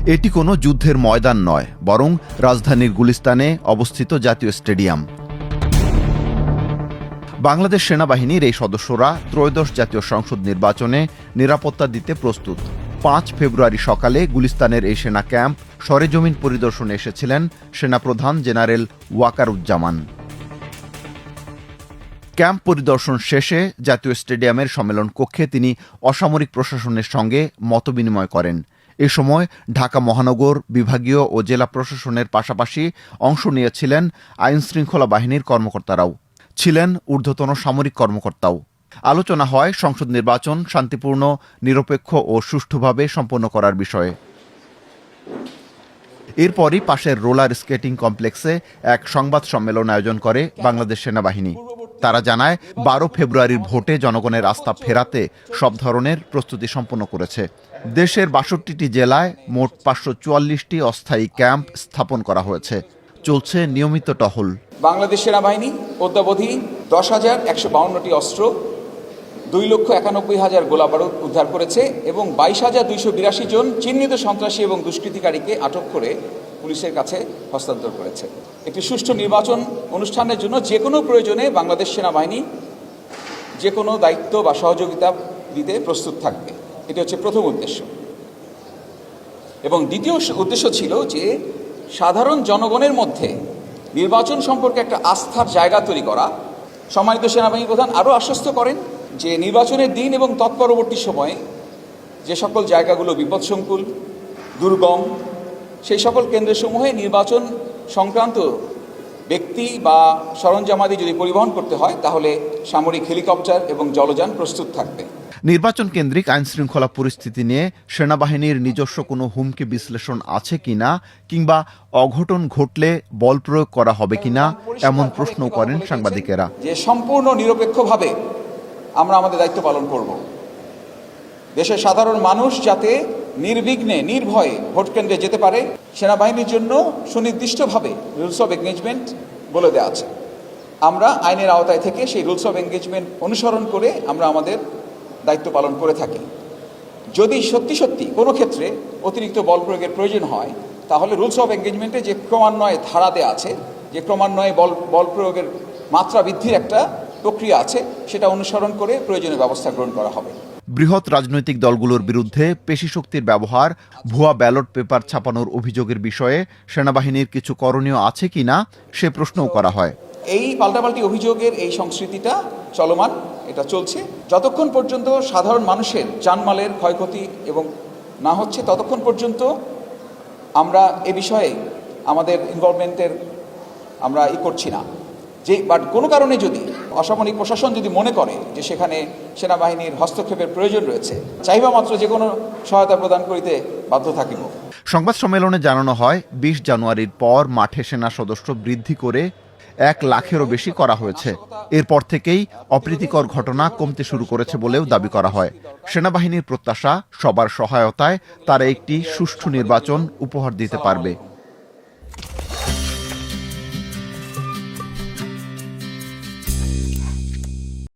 এটি কোনো যুদ্ধের ময়দান নয়, বরং রাজধানীর গুলিস্তানে অবস্থিত জাতীয় স্টেডিয়াম। বাংলাদেশ সেনাবাহিনীর এই সদস্যরা ত্রয়োদশ জাতীয় সংসদ নির্বাচনে নিরাপত্তা দিতে প্রস্তুত। ৫ ফেব্রুয়ারি সকালে গুলিস্তানের এই সেনা ক্যাম্প সরেজমিন পরিদর্শনে এসেছিলেন সেনাপ্রধান জেনারেল ওয়াকারুজ্জামান। ক্যাম্প পরিদর্শন শেষে জাতীয় স্টেডিয়ামের সম্মেলন কক্ষে তিনি অসামরিক প্রশাসনের সঙ্গে মতবিনিময় করেন। এ সময় ঢাকা মহানগর, বিভাগীয় ও জেলা প্রশাসনের পাশাপাশি অংশ নিয়েছিলেন আইনশৃঙ্খলা বাহিনীর কর্মকর্তারাও, ছিলেন ঊর্ধ্বতন সামরিক কর্মকর্তাও। আলোচনা হয় সংসদ নির্বাচন শান্তিপূর্ণ, নিরপেক্ষ ও সুষ্ঠুভাবে সম্পন্ন করার বিষয়ে। এরপরই পাশের রোলার স্কেটিং কমপ্লেক্সে এক সংবাদ সম্মেলন আয়োজন করে বাংলাদেশ সেনাবাহিনী। তারা জানায়, ১২ ফেব্রুয়ারির ভোটে জনগণের আস্থা ফেরাতে সব ধরনের প্রস্তুতি সম্পন্ন করেছে। দেশের ৬২টি জেলায় মোট ৫৪৪টি অস্থায়ী ক্যাম্প স্থাপন করা হয়েছে। চলছে নিয়মিত টহল। বাংলাদেশ সেনাবাহিনী অদ্যাবধি ১০,১৫২টি অস্ত্র, ২,৯১,০০০ গোলাবারুদ উদ্ধার করেছে এবং ২২,২৮২ জন চিহ্নিত সন্ত্রাসী এবং দুষ্কৃতিকারীকে আটক করে পুলিশের কাছে হস্তান্তর করেছে। একটি সুষ্ঠু নির্বাচন অনুষ্ঠানের জন্য যে কোনো প্রয়োজনে বাংলাদেশ সেনাবাহিনী যে কোনো দায়িত্ব বা সহযোগিতা দিতে প্রস্তুত থাকবে। এটি হচ্ছে প্রথম উদ্দেশ্য। এবং দ্বিতীয় উদ্দেশ্য ছিল যে সাধারণ জনগণের মধ্যে নির্বাচন সম্পর্কে একটা আস্থার জায়গা তৈরি করা। সম্মানিত সেনাবাহিনী প্রধান আরও আশ্বস্ত করেন যে নির্বাচনের দিন এবং তৎপরবর্তী সময়ে যে সকল জায়গাগুলো বিপদসংকুল, দুর্গম, সেই সকল কেন্দ্রসমূহে নির্বাচন সংক্রান্ত ব্যক্তি বা সরঞ্জামাদি যদি পরিবহন করতে হয় তাহলে সামরিক হেলিকপ্টার এবং জলযান প্রস্তুত থাকবে। নির্বাচন কেন্দ্রিক আইনশৃঙ্খলা পরিস্থিতি নিয়ে সেনাবাহিনীর নিজস্ব কোনো হুমকি বিশ্লেষণ আছে কিনা কিংবা অঘটন ঘটলে বল প্রয়োগ করা হবে কিনা এমন প্রশ্ন করেন সাংবাদিকেরা। যে সম্পূর্ণ নিরপেক্ষভাবে আমরা আমাদের দায়িত্ব পালন করব। দেশের সাধারণ মানুষ যাতে নির্বিঘ্নে নির্ভয়ে ভোট কেন্দ্রে যেতে পারে, সেনাবাহিনীর জন্য সুনির্দিষ্টভাবে রুলস অফ এনগেজমেন্ট বলে দেওয়া আছে। আমরা আইনের আওতায় থেকে সেই রুলস অফ এনগেজমেন্ট অনুসরণ করে আমরা আমাদের দায়িত্ব পালন করে থাকি। যদি সত্যি কোনো ক্ষেত্রে অতিরিক্ত বল প্রয়োগের প্রয়োজন হয় তাহলে রুলস অফ এনগেজমেন্টে যে ক্রমান্বয়ে ধারা দেওয়া আছে, যে ক্রমান্বয়ে বল প্রয়োগের মাত্রা বৃদ্ধির একটা প্রক্রিয়া আছে, সেটা অনুসরণ করে প্রয়োজনীয় ব্যবস্থা গ্রহণ করা হবে। বৃহৎ রাজনৈতিক দলগুলোর বিরুদ্ধে পেশিশক্তির ব্যবহার, ভুয়া ব্যালট পেপার ছাপানোর অভিযোগের বিষয়ে সেনাবাহিনীর কিছু করণীয় আছে কিনা সে প্রশ্নও করা হয়। এই পাল্টাপাল্টি অভিযোগের এই সংস্কৃতিটা চলমান, এটা চলছে। যতক্ষণ পর্যন্ত সাধারণ মানুষের জানমালের ক্ষয়ক্ষতি এবং না হচ্ছে ততক্ষণ পর্যন্ত আমরা এ বিষয়ে আমাদের ইনভলভমেন্টের আমরা করছি না। বাট কোনো কারণে যদি অসামরিক প্রশাসন যদি মনে করে যে সেখানে সেনাবাহিনীর হস্তক্ষেপের প্রয়োজন রয়েছে, চাইবা মাত্র যে কোনো সহায়তা প্রদান করিতে বাধ্য থাকিব। সংবাদ সম্মেলনে জানানো হয়, ২০ জানুয়ারির পর মাঠে সেনা সদস্য বৃদ্ধি করে ১ লাখেরও বেশি করা হয়েছে। এরপর থেকেই অপ্রীতিকর ঘটনা কমতে শুরু করেছে বলেও দাবি করা হয়। সেনাবাহিনীর প্রত্যাশা, সবার সহায়তায় তারা একটি সুষ্ঠু নির্বাচন উপহার দিতে পারবে।